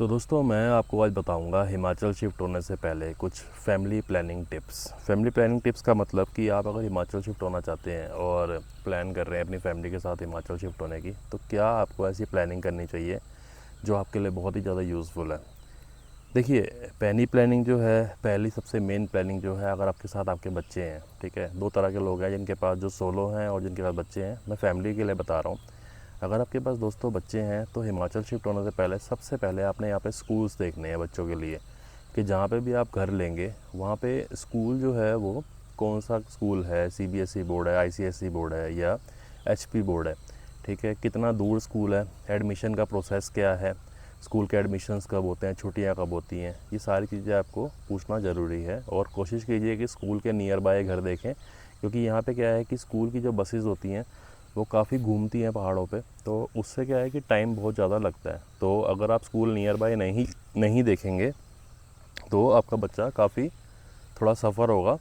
तो दोस्तों मैं आपको आज बताऊंगा हिमाचल शिफ्ट होने से पहले कुछ family planning tips. Family planning tips का मतलब कि आप अगर हिमाचल शिफ्ट होना चाहते हैं और प्लान कर रहे हैं अपनी फैमिली के साथ हिमाचल शिफ्ट होने की, तो क्या आपको ऐसी प्लानिंग करनी चाहिए जो आपके लिए बहुत ही ज़्यादा यूज़फुल है। देखिए, पहली प्लानिंग जो है, पहली सबसे मेन प्लानिंग जो है, अगर आपके साथ आपके बच्चे हैं, ठीक है, दो तरह के लोग हैं जिनके पास जो सोलो हैं और जिनके पास बच्चे हैं। मैं फैमिली के लिए बता रहा हूँ। अगर आपके पास दोस्तों बच्चे हैं तो हिमाचल शिफ्ट होने से पहले सबसे पहले आपने यहाँ पे स्कूल्स देखने हैं बच्चों के लिए, कि जहाँ पे भी आप घर लेंगे वहाँ पे स्कूल जो है वो कौन सा स्कूल है, सीबीएसई बोर्ड है, आईसीएसई बोर्ड है या एचपी बोर्ड है, ठीक है, कितना दूर स्कूल है, एडमिशन का प्रोसेस क्या है, स्कूल के एडमिशन्स कब होते हैं, छुट्टियाँ कब होती हैं, ये सारी चीज़ें आपको पूछना ज़रूरी है। और कोशिश कीजिए कि स्कूल के नियर बाय घर देखें, क्योंकि यहाँ पे क्या है कि स्कूल की जो बसेज़ होती हैं वो काफ़ी घूमती हैं पहाड़ों पे, तो उससे क्या है कि टाइम बहुत ज़्यादा लगता है। तो अगर आप स्कूल नियर बाय नहीं नहीं देखेंगे तो आपका बच्चा काफ़ी थोड़ा सफ़र होगा।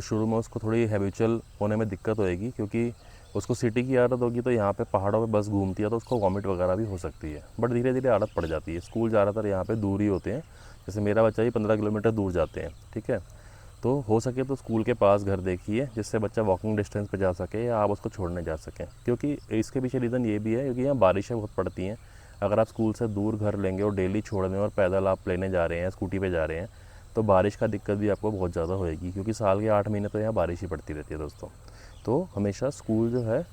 शुरू में उसको थोड़ी हैबिचुअल होने में दिक्कत होएगी, क्योंकि उसको सिटी की आदत होगी, तो यहाँ पे पहाड़ों पे बस घूमती है तो उसको वॉमिट वगैरह भी हो सकती है, बट धीरे धीरे आदत पड़ जाती है। स्कूल ज़्यादातर यहाँ पे दूर ही होते हैं, जैसे मेरा बच्चा ही 15 किलोमीटर दूर जाते हैं, ठीक है। तो हो सके तो स्कूल के पास घर देखिए, जिससे बच्चा वॉकिंग डिस्टेंस पे जा सके या आप उसको छोड़ने जा सकें, क्योंकि इसके पीछे रीज़न ये भी है क्योंकि यहाँ बारिशें बहुत पड़ती हैं। अगर आप स्कूल से दूर घर लेंगे और डेली छोड़ने और पैदल आप लेने जा रहे हैं, स्कूटी पे जा रहे हैं, तो बारिश का दिक्कत भी आपको बहुत ज़्यादा होएगी, क्योंकि साल के 8 महीने तो यहाँ बारिश ही पड़ती रहती है दोस्तों। तो हमेशा स्कूल जो है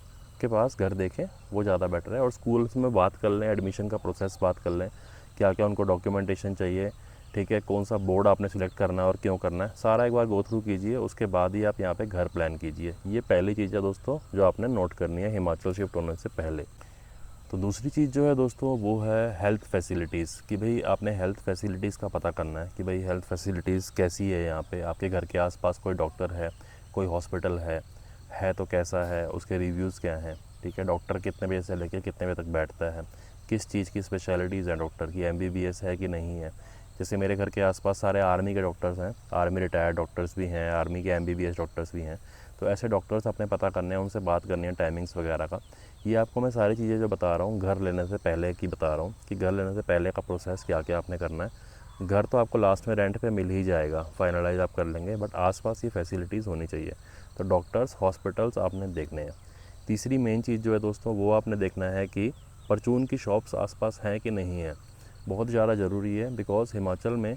के पास घर देखें, वो ज़्यादा बेटर है। और स्कूल में बात कर लें, एडमिशन का प्रोसेस बात कर लें, क्या क्या उनको डॉक्यूमेंटेशन चाहिए, ठीक है, कौन सा बोर्ड आपने सिलेक्ट करना है और क्यों करना है, सारा एक बार गो थ्रू कीजिए। उसके बाद ही आप यहाँ पे घर प्लान कीजिए। ये पहली चीज़ है दोस्तों जो आपने नोट करनी है हिमाचल शिफ्ट होने से पहले। तो दूसरी चीज़ जो है दोस्तों वो है हेल्थ फैसिलिटीज़, कि भाई आपने हेल्थ फैसिलिटीज़ का पता करना है कि भाई हेल्थ फैसिलिटीज़ कैसी है यहाँ पे, आपके घर के आसपास कोई डॉक्टर है, कोई हॉस्पिटल है तो कैसा है, उसके रिव्यूज़ क्या हैं, ठीक है, डॉक्टर कितने बजे से लेकर कितने बजे तक बैठता है, किस चीज़ की स्पेशलिटीज़ हैं डॉक्टर की, एमबीबीएस है कि नहीं है। जैसे मेरे घर के आसपास सारे आर्मी के डॉक्टर्स हैं, आर्मी रिटायर्ड डॉक्टर्स भी हैं, आर्मी के एमबीबीएस डॉक्टर्स भी हैं। तो ऐसे डॉक्टर्स अपने पता करने हैं, उनसे बात करनी है टाइमिंग्स वगैरह का। ये आपको मैं सारी चीज़ें जो बता रहा हूँ घर लेने से पहले की बता रहा हूँ, कि घर लेने से पहले का प्रोसेस क्या क्या आपने करना है। घर तो आपको लास्ट में रेंट पे मिल ही जाएगा, फाइनलाइज आप कर लेंगे, बट आसपास ये फैसिलिटीज़ होनी चाहिए। तो डॉक्टर्स, हॉस्पिटल्स आपने देखने हैं। तीसरी मेन चीज़ जो है दोस्तों वो आपने देखना है कि परचून की शॉप्स आसपास हैं कि नहीं है। बहुत ज़्यादा ज़रूरी है, बिकॉज़ हिमाचल में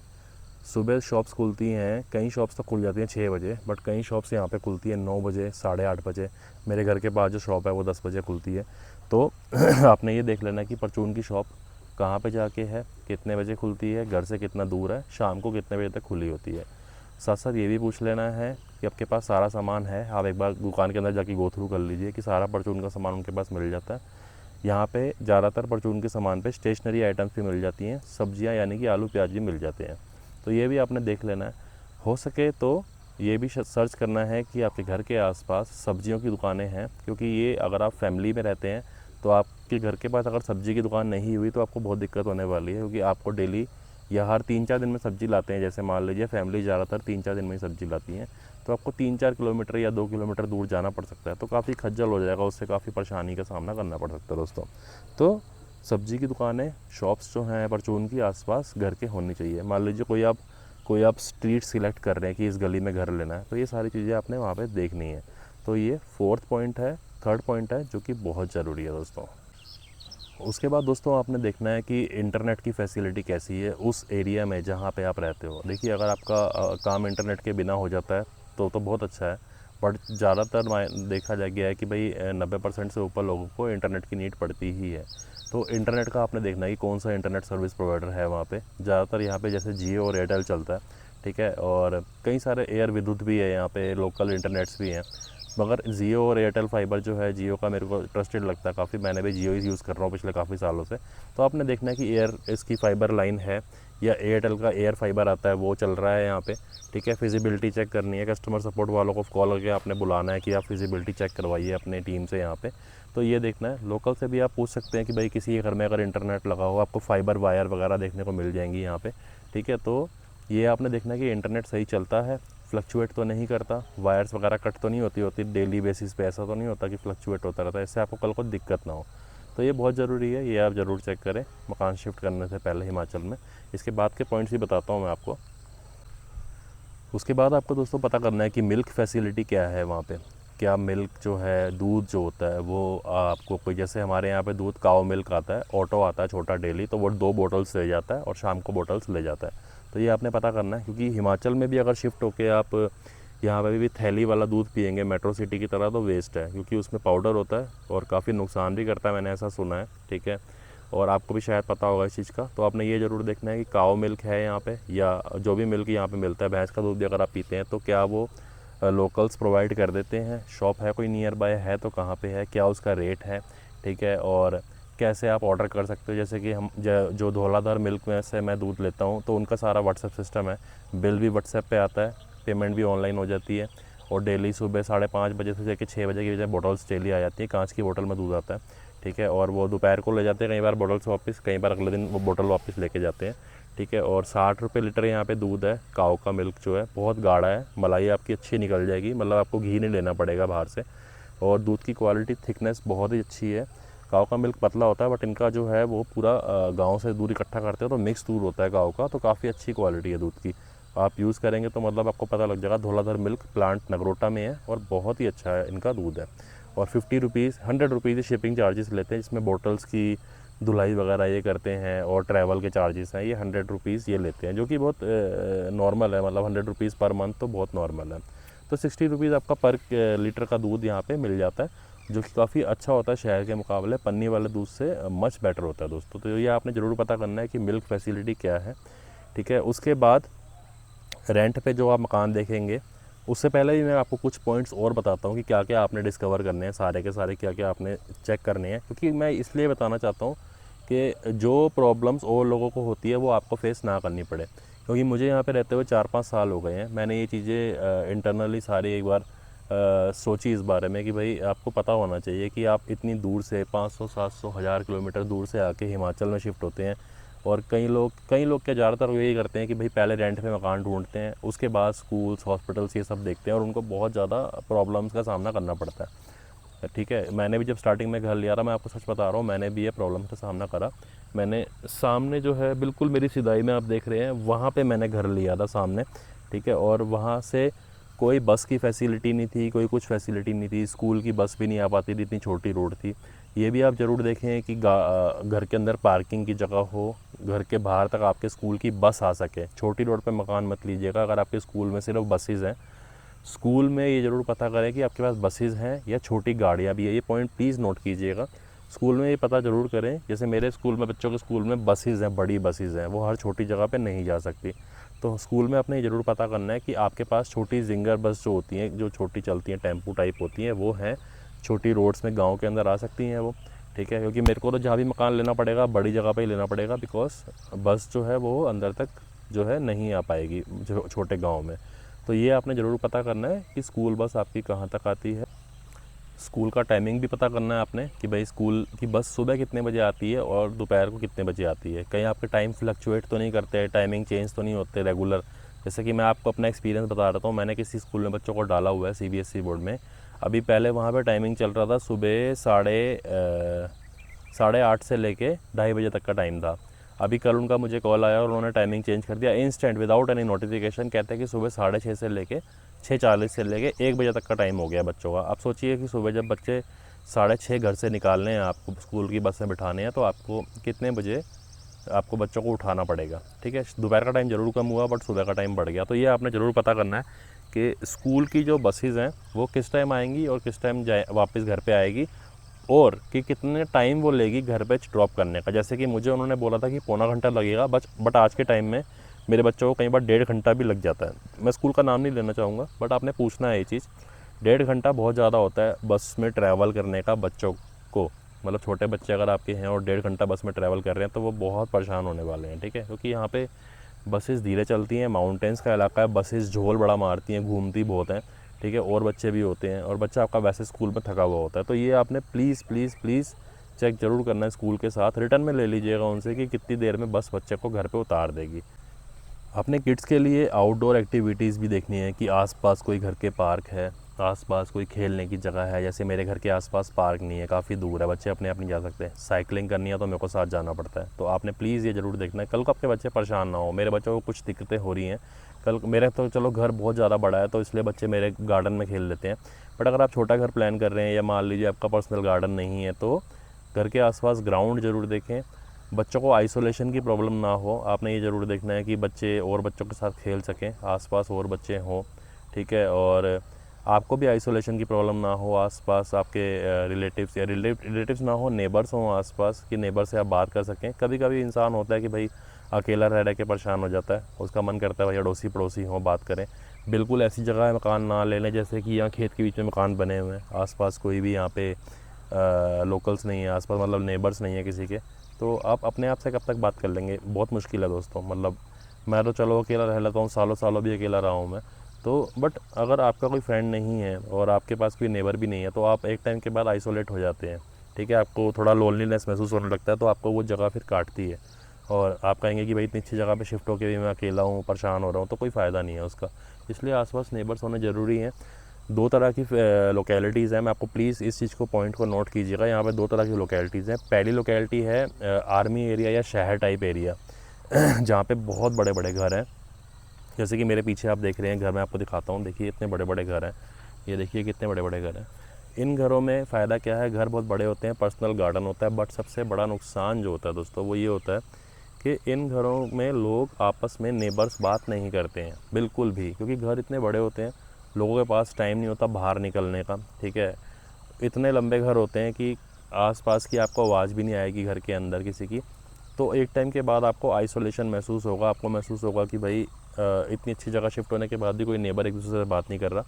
सुबह शॉप्स खुलती हैं, कई शॉप्स तो खुल जाती हैं 6 बजे, बट कई शॉप्स यहाँ पे खुलती हैं 9 बजे, 8:30 बजे। मेरे घर के पास जो शॉप है वो 10 बजे खुलती है। तो आपने ये देख लेना कि परचून की शॉप कहाँ पे जाके है, कितने बजे खुलती है, घर से कितना दूर है, शाम को कितने बजे तक खुली होती है। साथ साथ ये भी पूछ लेना है कि आपके पास सारा सामान है। आप एक बार दुकान के अंदर जाके गो थ्रू कर लीजिए कि सारा परचून का सामान उनके पास मिल जाता है। यहाँ पे ज़्यादातर परचून के सामान पे स्टेशनरी आइटम्स भी मिल जाती हैं, सब्जियाँ यानी कि आलू प्याज भी मिल जाते हैं। तो ये भी आपने देख लेना है। हो सके तो ये भी सर्च करना है कि आपके घर के आसपास सब्जियों की दुकानें हैं, क्योंकि ये अगर आप फैमिली में रहते हैं तो आपके घर के पास अगर सब्जी की दुकान नहीं हुई तो आपको बहुत दिक्कत होने वाली है, क्योंकि आपको डेली या हर 3-4 दिन में सब्ज़ी लाते हैं। जैसे मान लीजिए फैमिली ज़्यादातर 3-4 दिन में ही सब्ज़ी लाती हैं, तो आपको 3-4 किलोमीटर या 2 किलोमीटर दूर जाना पड़ सकता है, तो काफ़ी खज्जल हो जाएगा, उससे काफ़ी परेशानी का सामना करना पड़ सकता है दोस्तों। तो सब्ज़ी की दुकानें, शॉप्स जो हैं परचून की आसपास घर के होनी चाहिए। मान लीजिए कोई आप स्ट्रीट सिलेक्ट कर रहे हैं कि इस गली में घर लेना है, तो ये सारी चीज़ें आपने वहाँ पे देखनी है। तो ये फोर्थ पॉइंट है, थर्ड पॉइंट है जो कि बहुत ज़रूरी है दोस्तों। उसके बाद दोस्तों आपने देखना है कि इंटरनेट की फैसिलिटी कैसी है उस एरिया में जहाँ पे आप रहते हो। देखिए, अगर आपका काम इंटरनेट के बिना हो जाता है तो बहुत अच्छा है, बट ज़्यादातर देखा जा गया है कि भाई 90% से ऊपर लोगों को इंटरनेट की नीड पड़ती ही है। तो इंटरनेट का आपने देखना है कि कौन सा इंटरनेट सर्विस प्रोवाइडर है वहाँ पे। ज़्यादातर यहाँ पे जैसे जियो और एयरटेल चलता है, ठीक है, और कई सारे एयर विद्युत भी है यहाँ पे, लोकल इंटरनेट्स भी हैं। मगर जियो और एयरटेल फाइबर जो है, जियो का मेरे को ट्रस्टेड लगता है काफ़ी, मैंने भी जियो ही यूज़ कर रहा हूँ पिछले काफ़ी सालों से। तो आपने देखना है कि इसकी फाइबर लाइन है या एयरटेल का एयर फाइबर आता है वो चल रहा है यहाँ पे, ठीक है। फिजिबिलिटी चेक करनी है, कस्टमर सपोर्ट वालों को कॉल करके आपने बुलाना है कि आप फिजिबिलिटी चेक करवाइए अपने टीम से यहाँ पे। तो ये देखना है। लोकल से भी आप पूछ सकते हैं कि भाई किसी के घर में अगर इंटरनेट लगा हो, आपको फाइबर वायर वगैरह देखने को मिल जाएंगी यहाँ पे, ठीक है। तो ये आपने देखना है कि इंटरनेट सही चलता है, फ्लक्चुएट तो नहीं करता, वायर्स वगैरह कट तो नहीं होती डेली बेसिस पे, ऐसा तो नहीं होता कि फ्लक्चुएट होता रहता है, इससे आपको कल को दिक्कत ना हो। तो ये बहुत ज़रूरी है, ये आप ज़रूर चेक करें मकान शिफ्ट करने से पहले हिमाचल में। इसके बाद के पॉइंट्स भी बताता हूँ मैं आपको। उसके बाद आपको दोस्तों पता करना है कि मिल्क फैसिलिटी क्या है वहाँ पे। क्या मिल्क जो है, दूध जो होता है वो आपको कोई, जैसे हमारे यहाँ पे दूध काओ मिल्क आता है, ऑटो आता है छोटा डेली, तो वो 2 बॉटल्स ले जाता है और शाम को बॉटल्स ले जाता है। तो ये आपने पता करना है, क्योंकि हिमाचल में भी अगर शिफ्ट होके आप यहाँ पे भी थैली वाला दूध पियेंगे मेट्रो सिटी की तरह, तो वेस्ट है, क्योंकि उसमें पाउडर होता है और काफ़ी नुकसान भी करता है, मैंने ऐसा सुना है। ठीक है, और आपको भी शायद पता होगा इस चीज़ का। तो आपने ये ज़रूर देखना है कि काओ मिल्क है यहाँ पे, या जो भी मिल्क यहाँ पे मिलता है, भैंस का दूध भी अगर आप पीते हैं तो क्या वो लोकल्स प्रोवाइड कर देते हैं, शॉप है कोई नियर बाय है तो कहाँ पे है, क्या उसका रेट है। ठीक है, और कैसे आप ऑर्डर कर सकते हो। जैसे कि हम जो धौलाधार मिल्क में से मैं दूध लेता हूँ, तो उनका सारा व्हाट्सएप सिस्टम है, बिल भी व्हाट्सएप पे आता है, पेमेंट भी ऑनलाइन हो जाती है, और डेली सुबह 5:30 बजे से लेकर 6 बजे की बजाय बॉटल्स डेली आ जाती है, कांच की बोतल में दूध आता है। ठीक है, और वो दोपहर को ले जाते हैं कई बार बॉटल्स वापस, कई बार अगले दिन वो बोतल वापस लेके जाते हैं। ठीक है, और 60 रुपये लीटर यहाँ पे दूध है। काऊ का मिल्क जो है बहुत गाढ़ा है, मलाई आपकी अच्छी निकल जाएगी, मतलब आपको घी नहीं लेना पड़ेगा बाहर से, और दूध की क्वालिटी थिकनेस बहुत ही अच्छी है। काऊ का मिल्क पतला होता है, बट इनका जो है वो पूरा गांव से दूध इकट्ठा करते हो तो मिक्स दूध होता है काऊ का, तो काफ़ी अच्छी क्वालिटी है दूध की। आप यूज़ करेंगे तो मतलब आपको पता लग जाएगा। धौलाधर मिल्क प्लांट नगरोटा में है और बहुत ही अच्छा है इनका दूध है। और 50 रुपीज़ 100 रुपीज़ शिपिंग चार्जेस लेते हैं, जिसमें बोटल्स की धुलाई वगैरह ये करते हैं, और ट्रैवल के चार्जेस हैं, ये 100 रुपीज़ ये लेते हैं, जो कि बहुत नॉर्मल है, मतलब 100 रुपीज़ पर मंथ तो बहुत नॉर्मल है। तो 60 रुपीज़ आपका पर लीटर का दूध यहाँ पे मिल जाता है, जो कि काफ़ी अच्छा होता है शहर के मुकाबले, पन्नी वाले दूध से मच बेटर होता है दोस्तों। तो ये आपने ज़रूर पता करना है कि मिल्क फैसिलिटी क्या है। ठीक है, उसके बाद रेंट पे जो आप मकान देखेंगे, उससे पहले भी मैं आपको कुछ पॉइंट्स और बताता हूँ कि क्या क्या आपने डिस्कवर करने हैं, सारे के सारे क्या क्या आपने चेक करने हैं, क्योंकि मैं इसलिए बताना चाहता हूँ कि जो प्रॉब्लम्स और लोगों को होती है वो आपको फेस ना करनी पड़े। क्योंकि मुझे यहाँ पे रहते हुए 4-5 साल हो गए हैं, मैंने ये चीज़ें इंटरनली सारी एक बार सोची इस बारे में कि भाई आपको पता होना चाहिए कि आप इतनी दूर से 500, 700, 1000 किलोमीटर दूर से आके हिमाचल में शिफ्ट होते हैं। और कई लोग क्या ज़्यादातर यही करते हैं कि भाई पहले रेंट पे मकान ढूंढते हैं, उसके बाद स्कूल्स, हॉस्पिटल्स ये सब देखते हैं, और उनको बहुत ज़्यादा प्रॉब्लम्स का सामना करना पड़ता है। ठीक है, मैंने भी जब स्टार्टिंग में घर लिया था, मैं आपको सच बता रहा हूँ, मैंने भी ये प्रॉब्लम का सामना करा। मैंने सामने जो है बिल्कुल मेरी सिदाई में आप देख रहे हैं, वहाँ पे मैंने घर लिया था सामने। ठीक है, और वहाँ से कोई बस की फैसिलिटी नहीं थी, कोई कुछ फैसिलिटी नहीं थी, स्कूल की बस भी नहीं आ पाती थी, इतनी छोटी रोड थी। ये भी आप ज़रूर देखें कि घर के अंदर पार्किंग की जगह हो, घर के बाहर तक आपके स्कूल की बस आ सके। छोटी रोड पे मकान मत लीजिएगा अगर आपके स्कूल में सिर्फ बसेज़ हैं। स्कूल में ये ज़रूर पता करें कि आपके पास बसेज़ हैं या छोटी गाड़ियाँ भी है, ये पॉइंट प्लीज़ नोट कीजिएगा। स्कूल में ये पता ज़रूर करें, जैसे मेरे स्कूल में, बच्चों के स्कूल में बसेज़ हैं, बड़ी बसेज़ हैं, वो हर छोटी जगह पे नहीं जा सकती। तो स्कूल में अपने ज़रूर पता करना है कि आपके पास छोटी जिंगर बस जो होती हैं, जो छोटी चलती हैं, टेम्पू टाइप होती हैं, वो हैं, छोटी रोड्स में गाँव के अंदर आ सकती हैं वो। ठीक है, क्योंकि मेरे को तो जहाँ भी मकान लेना पड़ेगा बड़ी जगह पे ही लेना पड़ेगा, बिकॉज बस जो है वो अंदर तक जो है नहीं आ पाएगी छोटे गांव में। तो ये आपने ज़रूर पता करना है कि स्कूल बस आपकी कहाँ तक आती है। स्कूल का टाइमिंग भी पता करना है आपने कि भाई स्कूल की बस सुबह कितने बजे आती है और दोपहर को कितने बजे आती है। कहीं आपके टाइम फ्लक्चुएट तो नहीं करते, टाइमिंग चेंज तो नहीं होते रेगुलर। जैसे कि मैं आपको अपना एक्सपीरियंस बता रहा हूँ, मैंने किसी स्कूल में बच्चों को डाला हुआ है CBSE बोर्ड में। अभी पहले वहाँ पे टाइमिंग चल रहा था सुबह 8:30 से लेके 2:30 बजे तक का टाइम था। अभी कल उनका मुझे कॉल आया और उन्होंने टाइमिंग चेंज कर दिया इंस्टेंट, विदाउट एनी नोटिफिकेशन। कहते हैं कि सुबह 6:30 से लेके 6:40 से लेके 1 बजे तक का टाइम हो गया बच्चों का। आप सोचिए कि सुबह जब बच्चे 6:30 घर से निकालने हैं, आपको स्कूल की बस में बिठाने हैं, तो आपको कितने बजे आपको बच्चों को उठाना पड़ेगा। ठीक है, दोपहर का टाइम ज़रूर कम हुआ बट सुबह का टाइम बढ़ गया। तो ये आपने ज़रूर पता करना है कि स्कूल की जो बसेज़ हैं वो किस टाइम आएंगी और किस टाइम वापस घर पे आएगी, और कि कितने टाइम वो लेगी घर पे ड्रॉप करने का। जैसे कि मुझे उन्होंने बोला था कि पौना घंटा लगेगा बट आज के टाइम में मेरे बच्चों को कई बार 1.5 घंटा भी लग जाता है। मैं स्कूल का नाम नहीं लेना चाहूँगा, बट आपने पूछना है ये चीज़। 1.5 घंटा बहुत ज़्यादा होता है बस में ट्रैवल करने का बच्चों को। मतलब छोटे बच्चे अगर आपके हैं और 1.5 घंटा बस में ट्रैवल कर रहे हैं तो वो बहुत परेशान होने वाले हैं। ठीक है, क्योंकि यहाँ पे बसेस धीरे चलती हैं, माउंटेन्स का इलाका है, बसेस झोल बड़ा मारती हैं, घूमती बहुत हैं। ठीक है, और बच्चे भी होते हैं और बच्चा आपका वैसे स्कूल में थका हुआ होता है। तो ये आपने प्लीज़ प्लीज़ प्लीज़ चेक ज़रूर करना है स्कूल के साथ। रिटर्न में ले लीजिएगा उनसे कि कितनी देर में बस बच्चे को घर पे उतार देगी। अपने किड्स के लिए आउटडोर एक्टिविटीज़ भी देखनी है कि आसपास कोई घर के पार्क है, आसपास कोई खेलने की जगह है, जैसे मेरे घर के आसपास पार्क नहीं है, काफ़ी दूर है, बच्चे अपने आप नहीं जा सकते, साइकिलिंग करनी है तो मेरे को साथ जाना पड़ता है। तो आपने प्लीज़ ये ज़रूर देखना है, कल को आपके बच्चे परेशान ना हो। मेरे बच्चों को कुछ दिक्कतें हो रही हैं, कल मेरे तो चलो घर बहुत ज़्यादा बड़ा है तो इसलिए बच्चे मेरे गार्डन में खेल लेते हैं, बट अगर आप छोटा घर प्लान कर रहे हैं या मान लीजिए आपका पर्सनल गार्डन नहीं है तो घर के आसपास ग्राउंड ज़रूर देखें। बच्चों को आइसोलेशन की प्रॉब्लम ना हो, आपने ये ज़रूर देखना है कि बच्चे और बच्चों के साथ खेल सकें, आसपास और बच्चे हों, ठीक है। और आपको भी आइसोलेशन की प्रॉब्लम ना हो, आसपास आपके रिलेटिव्स या रिलेटिव्स ना हो, नेबर्स हों आसपास कि नेबर से आप बात कर सकें। कभी कभी इंसान होता है कि भाई अकेला रह के परेशान हो जाता है, उसका मन करता है भाई अड़ोसी पड़ोसी हों, बात करें। बिल्कुल ऐसी जगह मकान ना ले लें जैसे कि यहाँ खेत के बीच में मकान बने हुए हैं, आसपास कोई भी यहाँ पे लोकल्स नहीं है आसपास, मतलब नेबर्स नहीं है किसी के, तो आप अपने आप से कब तक बात कर लेंगे, बहुत मुश्किल है दोस्तों। मतलब मैं तो चलो अकेला रह लेता हूँ, सालों सालों भी अकेला रहा हूँ मैं तो, बट अगर आपका कोई फ्रेंड नहीं है और आपके पास कोई नेबर भी नहीं है तो आप एक टाइम के बाद आइसोलेट हो जाते हैं, ठीक है। आपको थोड़ा लोनलीनेस महसूस होने लगता है, तो आपको वो जगह फिर काटती है और आप कहेंगे कि भाई इतनी अच्छी जगह पे शिफ्ट होकर भी मैं अकेला हूँ, परेशान हो रहा हूँ, तो कोई फ़ायदा नहीं है उसका। इसलिए आसपास नेबर्स होने ज़रूरी हैं। दो तरह की लोकेलिटीज़ हैं, मैं आपको प्लीज़ इस चीज़ को पॉइंट को नोट कीजिएगा। यहाँ पे दो तरह की लोकेलिटीज़ हैं। पहली लोकेलिटी है आर्मी एरिया या शहर टाइप एरिया जहाँ पे बहुत बड़े बड़े घर हैं, जैसे कि मेरे पीछे आप देख रहे हैं घर, मैं आपको दिखाता हूँ, देखिए इतने बड़े बड़े घर हैं, ये देखिए कितने बड़े बड़े घर हैं। इन घरों में फ़ायदा क्या है, घर बहुत बड़े होते हैं, पर्सनल गार्डन होता है, बट सबसे बड़ा नुकसान जो होता है दोस्तों वो ये होता है कि इन घरों में लोग आपस में नेबर्स बात नहीं करते हैं बिल्कुल भी, क्योंकि घर इतने बड़े होते हैं, लोगों के पास टाइम नहीं होता बाहर निकलने का, ठीक है। इतने लंबे घर होते हैं कि आसपास की आपको आवाज़ भी नहीं आएगी घर के अंदर किसी की। तो एक टाइम के बाद आपको आइसोलेशन महसूस होगा, आपको महसूस होगा कि भाई इतनी अच्छी जगह शिफ्ट होने के बाद भी कोई नेबर एक दूसरे से बात नहीं कर रहा।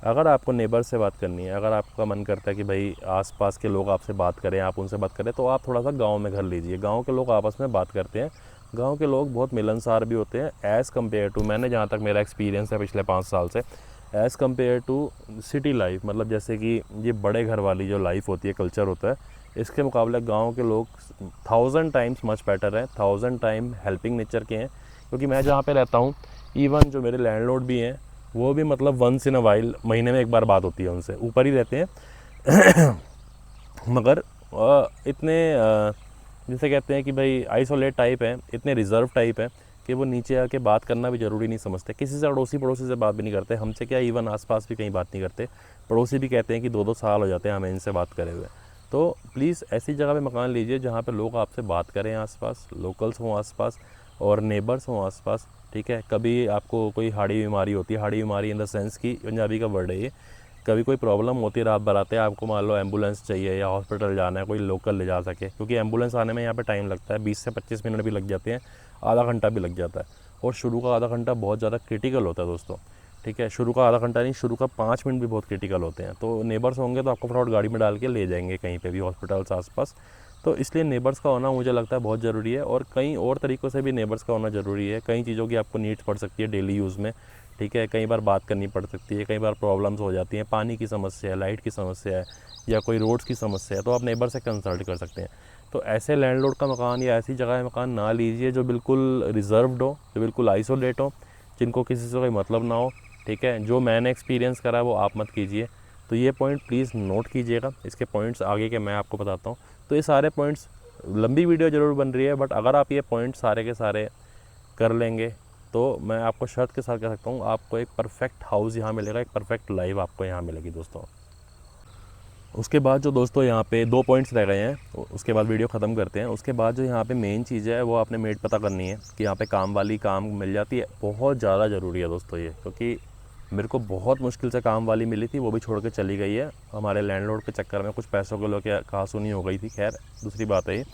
अगर आपको नेबर से बात करनी है, अगर आपका मन करता है कि भाई आसपास के लोग आपसे बात करें, आप उनसे बात करें, तो आप थोड़ा सा गांव में घर लीजिए। गांव के लोग आपस में बात करते हैं, गांव के लोग बहुत मिलनसार भी होते हैं एज़ कम्पेयर टू, मैंने जहाँ तक मेरा एक्सपीरियंस है पिछले 5 साल से, as compare to city life. मतलब जैसे कि ये बड़े घर वाली जो लाइफ होती है, कल्चर होता है, इसके मुकाबले गांव के लोग 1000 टाइम्स मच बेटर हैं, 1000 टाइम हेल्पिंग नेचर के हैं। क्योंकि मैं जहाँ पे रहता हूँ, इवन जो मेरे लैंडलॉर्ड भी हैं वो भी मतलब वंस इन अ वाइल, महीने में एक बार बात होती है उनसे, ऊपर ही रहते हैं मगर इतने जैसे कहते हैं कि भाई आइसोलेट टाइप है, इतने रिज़र्व टाइप है कि वो नीचे आके बात करना भी ज़रूरी नहीं समझते, किसी से अड़ोसी पड़ोसी से बात भी नहीं करते, हमसे क्या इवन आसपास भी कहीं बात नहीं करते। पड़ोसी भी कहते हैं कि 2-2 साल हो जाते हैं हमें इनसे बात करे हुए। तो प्लीज़ ऐसी जगह पे मकान लीजिए जहाँ पे लोग आपसे बात करें, आसपास लोकल्स हों आसपास और नेबर्स हों आसपास, ठीक है। कभी आपको कोई हार्डी बीमारी होती है, हार्डी बीमारी इन द सेंस की पंजाबी का वर्ड है ये, कभी कोई प्रॉब्लम होती है रात बराते, आपको मान लो एम्बुलेंस चाहिए या हॉस्पिटल जाना है, कोई लोकल ले जा सके, क्योंकि एम्बुलेंस आने में यहाँ पे टाइम लगता है, 20 से 25 मिनट भी लग जाते हैं, आधा घंटा भी लग जाता है। और शुरू का आधा घंटा बहुत ज़्यादा क्रिटिकल होता है दोस्तों, ठीक है। शुरू का आधा घंटा नहीं, शुरू का 5 मिनट भी बहुत क्रिटिकल होते हैं। तो नेबर्स होंगे तो आपको फटाफट गाड़ी में डाल के ले जाएंगे कहीं पे भी हॉस्पिटल्स आसपास। तो इसलिए नेबर्स का होना मुझे लगता है बहुत ज़रूरी है, और कई और तरीक़ों से भी नेबर्स का होना ज़रूरी है। कई चीज़ों की आपको नीड्स पड़ सकती है डेली यूज़ में, ठीक है। कई बार बात करनी पड़ सकती है, कई बार प्रॉब्लम्स हो जाती हैं, पानी की समस्या है, लाइट की समस्या है, या कोई रोड्स की समस्या है, तो आप नेबर से कंसल्ट कर सकते हैं। तो ऐसे लैंडलॉर्ड का मकान या ऐसी जगह मकान ना लीजिए जो बिल्कुल रिज़र्व्ड हो, जो बिल्कुल आइसोलेट हो, जिनको किसी से कोई मतलब ना हो, ठीक है। जो मैंने एक्सपीरियंस करा है वो आप मत कीजिए। तो ये पॉइंट प्लीज़ नोट कीजिएगा, इसके पॉइंट्स आगे के मैं आपको बताता हूँ। तो ये सारे पॉइंट्स, लंबी वीडियो ज़रूर बन रही है, बट अगर आप ये पॉइंट सारे के सारे कर लेंगे तो मैं आपको शर्त के साथ कह सकता हूँ, आपको एक परफेक्ट हाउस यहाँ मिलेगा, एक परफेक्ट लाइफ आपको यहाँ मिलेगी दोस्तों। उसके बाद जो दोस्तों यहाँ पे 2 पॉइंट्स रह गए हैं, उसके बाद वीडियो ख़त्म करते हैं। उसके बाद जो यहाँ पे मेन चीज़ है वो आपने मेड पता करनी है कि यहाँ पे काम वाली काम मिल जाती है। बहुत ज़्यादा ज़रूरी है दोस्तों ये, क्योंकि मेरे को बहुत मुश्किल से काम वाली मिली थी, वो भी छोड़ के चली गई है हमारे लैंडलॉर्ड के चक्कर में, कुछ पैसों को लेकर कहासुनी हो गई थी, खैर दूसरी बात है ये।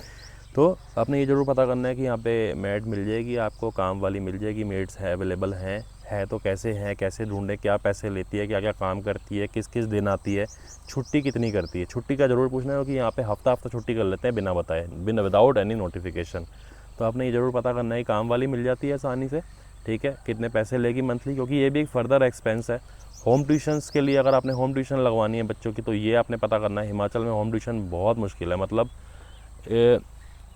तो आपने ये ज़रूर पता करना है कि यहाँ पे मेड मिल जाएगी आपको, काम वाली मिल जाएगी, मेड्स है अवेलेबल हैं, है तो कैसे हैं, कैसे ढूंढें, क्या पैसे लेती है, क्या क्या काम करती है, किस किस दिन आती है, छुट्टी कितनी करती है। छुट्टी का ज़रूर पूछना है कि यहाँ पे हफ्ता छुट्टी कर लेते हैं बिना बताए, विदाउट एनी नोटिफिकेशन। तो आपने ये ज़रूर पता करना है कि काम वाली मिल जाती है आसानी से, ठीक है। कितने पैसे लेगी मंथली, क्योंकि ये भी एक फर्दर एक्सपेंस है। होम ट्यूशन्स के लिए अगर आपने होम ट्यूशन लगवानी है बच्चों की, तो ये आपने पता करना है। हिमाचल में होम ट्यूशन बहुत मुश्किल है, मतलब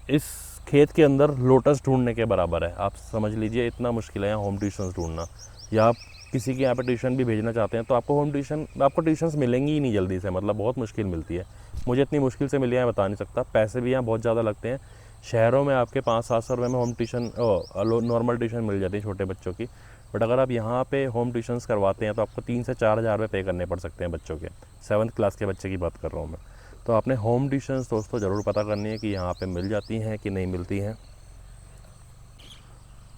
इस खेत के अंदर लोटस ढूंढने के बराबर है, आप समझ लीजिए, इतना मुश्किल है यहाँ होम ट्यूशन्स ढूंढना। या आप किसी के यहाँ पे ट्यूशन भी भेजना चाहते हैं तो आपको ट्यूशन्स मिलेंगी ही नहीं जल्दी से, मतलब बहुत मुश्किल मिलती है। मुझे इतनी मुश्किल से मिली है बता नहीं सकता। पैसे भी यहाँ बहुत ज़्यादा लगते हैं। शहरों में आपके 500-700 रुपये में होम ट्यूशन नॉर्मल ट्यूशन मिल जाती है छोटे बच्चों की। बट अगर आप यहाँ पे होम ट्यूशन्स करवाते हैं तो आपको 3 से 4 हज़ार रुपये पे करने पड़ सकते हैं बच्चों के। 7th क्लास के बच्चे की बात कर रहा हूँ मैं। तो आपने होम ट्यूशन्स दोस्तों ज़रूर पता करनी है कि यहाँ पे मिल जाती हैं कि नहीं मिलती हैं।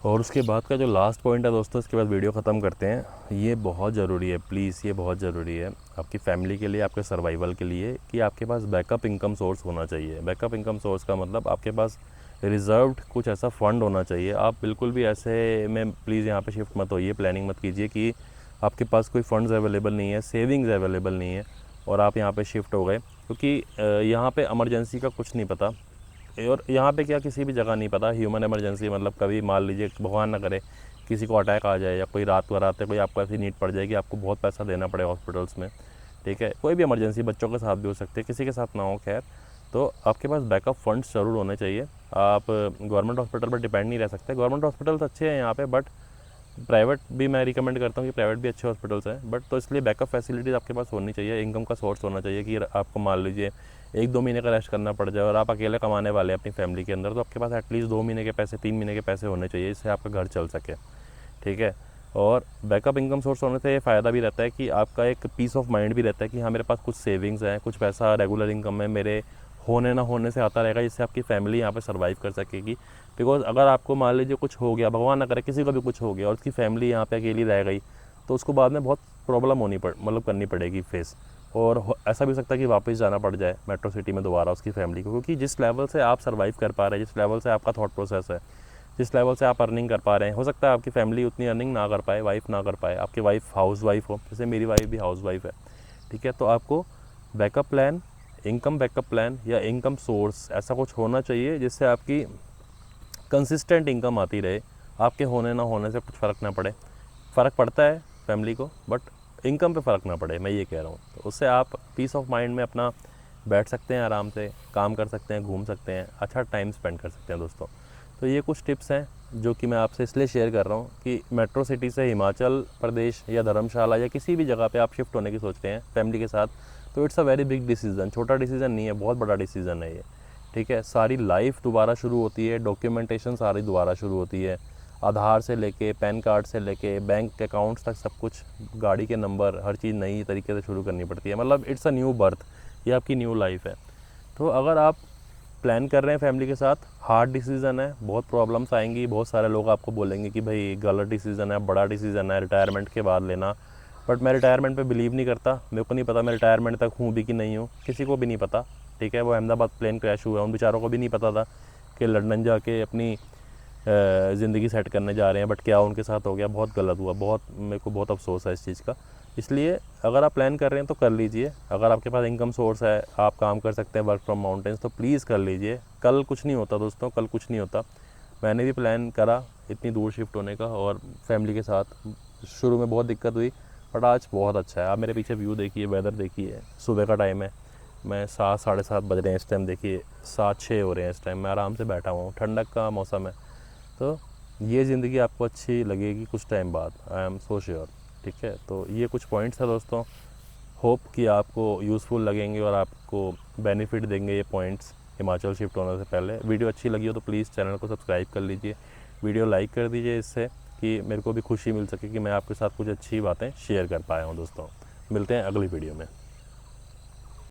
और उसके बाद का जो लास्ट पॉइंट है दोस्तों, इसके बाद वीडियो ख़त्म करते हैं। ये बहुत ज़रूरी है, प्लीज़ ये बहुत ज़रूरी है आपकी फ़ैमिली के लिए, आपके सर्वाइवल के लिए, कि आपके पास बैकअप इनकम सोर्स होना चाहिए। बैकअप इनकम सोर्स का मतलब आपके पास रिज़र्व्ड कुछ ऐसा फ़ंड होना चाहिए। आप बिल्कुल भी ऐसे में प्लीज़ यहाँ पे शिफ्ट मत होइए, प्लानिंग मत कीजिए कि आपके पास कोई फ़ंड्स अवेलेबल नहीं है, सेविंग्स अवेलेबल नहीं है और आप यहाँ पे शिफ्ट हो गए। क्योंकि यहाँ पे इमरजेंसी का कुछ नहीं पता, और यहाँ पे क्या किसी भी जगह नहीं पता। ह्यूमन इमरजेंसी मतलब कभी मान लीजिए भगवान ना करे किसी को अटैक आ जाए या कोई रात को रात कोई आपको ऐसी नीड पड़ जाए कि आपको बहुत पैसा देना पड़े हॉस्पिटल्स में, ठीक है। कोई भी इमरजेंसी बच्चों के साथ भी हो सकती है, किसी के साथ ना हो, खैर। तो आपके पास बैकअप फंड्स ज़रूर होने चाहिए। आप गवर्नमेंट हॉस्पिटल पर डिपेंड नहीं रह सकते। गवर्नमेंट हॉस्पिटल्स अच्छे हैं यहाँ पे, बट प्राइवेट भी मैं रिकमेंड करता हूँ कि प्राइवेट भी अच्छे हॉस्पिटल्स हैं। बट तो इसलिए बैकअप फैसिलिटीज़ आपके पास होनी चाहिए, इनकम का सोर्स होना चाहिए कि आपको मान लीजिए 1-2 महीने का रेस्ट करना पड़ जाए और आप अकेले कमाने वाले हैं अपनी फैमिली के अंदर, तो आपके पास एटलीस्ट 2 महीने के पैसे, 3 महीने के पैसे होने चाहिए, इससे आपका घर चल सके, ठीक है। और बैकअप इनकम सोर्स होने से ये फ़ायदा भी रहता है कि आपका एक पीस ऑफ माइंड भी रहता है कि हाँ मेरे पास कुछ सेविंग्स हैं, कुछ पैसा रेगुलर इनकम है मेरे होने ना होने से आता रहेगा, जिससे आपकी फैमिली यहाँ पे सर्वाइव कर सकेगी। बिकॉज़ अगर आपको मान लीजिए कुछ हो गया, भगवान ना करे किसी को भी कुछ हो गया और उसकी फैमिली यहाँ पे अकेली रह गई, तो उसको बाद में बहुत प्रॉब्लम मतलब करनी पड़ेगी फेस। और ऐसा भी हो सकता है कि वापस जाना पड़ जाए मेट्रो सिटी में दोबारा उसकी फैमिली को, क्योंकि जिस लेवल से आप सर्वाइव कर पा रहे हैं, जिस लेवल से आपका थॉट प्रोसेस है, जिस लेवल से आप अर्निंग कर पा रहे हैं, हो सकता है आपकी फैमिली उतनी अर्निंग ना कर पाए, वाइफ ना कर पाए, आपकी वाइफ हाउस वाइफ हो, जैसे मेरी वाइफ भी हाउस वाइफ है, ठीक है। तो आपको backup plan, income backup plan या इनकम सोर्स ऐसा कुछ होना चाहिए जिससे आपकी कंसिस्टेंट इनकम आती रहे, आपके होने ना होने से कुछ फ़र्क ना पड़े। फ़र्क पड़ता है फैमिली को, बट इनकम पे फ़र्क ना पड़े, मैं ये कह रहा हूँ। तो उससे आप पीस ऑफ माइंड में अपना बैठ सकते हैं, आराम से काम कर सकते हैं, घूम सकते हैं, अच्छा टाइम स्पेंड कर सकते हैं दोस्तों। तो ये कुछ टिप्स हैं जो कि मैं आपसे इसलिए शेयर कर रहा हूँ कि मेट्रो सिटी से हिमाचल प्रदेश या धर्मशाला या किसी भी जगह पे आप शिफ्ट होने की सोच रहे हैं फैमिली के साथ, तो it's a very big decision. छोटा डिसीज़न नहीं है, बहुत बड़ा डिसीज़न है ये, ठीक है। सारी लाइफ दोबारा शुरू होती है, डॉक्यूमेंटेशन सारी दोबारा शुरू होती है, आधार से लेके पैन कार्ड से लेके बैंक अकाउंट्स तक सब कुछ, गाड़ी के नंबर, हर चीज़ नई तरीके से शुरू करनी पड़ती है। मतलब इट्स अ न्यू बर्थ, ये आपकी न्यू लाइफ है। तो अगर आप प्लान कर रहे हैं फैमिली के साथ, हार्ड डिसीज़न है, बहुत प्रॉब्लम्स आएंगी, बहुत सारे लोग आपको बोलेंगे कि भाई गलत डिसीज़न है, बड़ा डिसीज़न है, रिटायरमेंट के बाद लेना। बट मैं रिटायरमेंट पे बिलीव नहीं करता, मेरे को नहीं पता मैं रिटायरमेंट तक हूँ भी कि नहीं हूँ, किसी को भी नहीं पता, ठीक है। वो अहमदाबाद प्लेन क्रैश हुआ है, उन बेचारों को भी नहीं पता था कि लंदन जाके अपनी ज़िंदगी सेट करने जा रहे हैं, बट क्या उनके साथ हो गया, बहुत गलत हुआ, बहुत मेरे को बहुत अफसोस है इस चीज़ का। इसलिए अगर आप प्लान कर रहे हैं तो कर लीजिए। अगर आपके पास इनकम सोर्स है, आप काम कर सकते हैं वर्क फ्रॉम माउंटेन्स, तो प्लीज़ कर लीजिए। कल कुछ नहीं होता दोस्तों, कल कुछ नहीं होता। मैंने भी प्लान करा इतनी दूर शिफ्ट होने का और फैमिली के साथ, शुरू में बहुत दिक्कत हुई, बट आज बहुत अच्छा है। आप मेरे पीछे व्यू देखिए, वेदर देखिए, सुबह का टाइम है, मैं 7 साढ़े 7 बज रहे हैं इस टाइम, देखिए 7-6 हो रहे हैं इस टाइम, मैं आराम से बैठा हुआ हूँ, ठंडक का मौसम है। तो ये ज़िंदगी आपको अच्छी लगेगी कुछ टाइम बाद, आई एम सो श्योर, ठीक है। तो ये कुछ पॉइंट्स है दोस्तों, होप कि आपको यूज़फुल लगेंगे और आपको बेनिफिट देंगे ये पॉइंट्स हिमाचल शिफ्ट होने से पहले। वीडियो अच्छी लगी हो तो प्लीज़ चैनल को सब्सक्राइब कर लीजिए, वीडियो लाइक कर दीजिए, इससे कि मेरे को भी खुशी मिल सके कि मैं आपके साथ कुछ अच्छी बातें शेयर कर पाया हूँ दोस्तों। मिलते हैं अगली वीडियो में।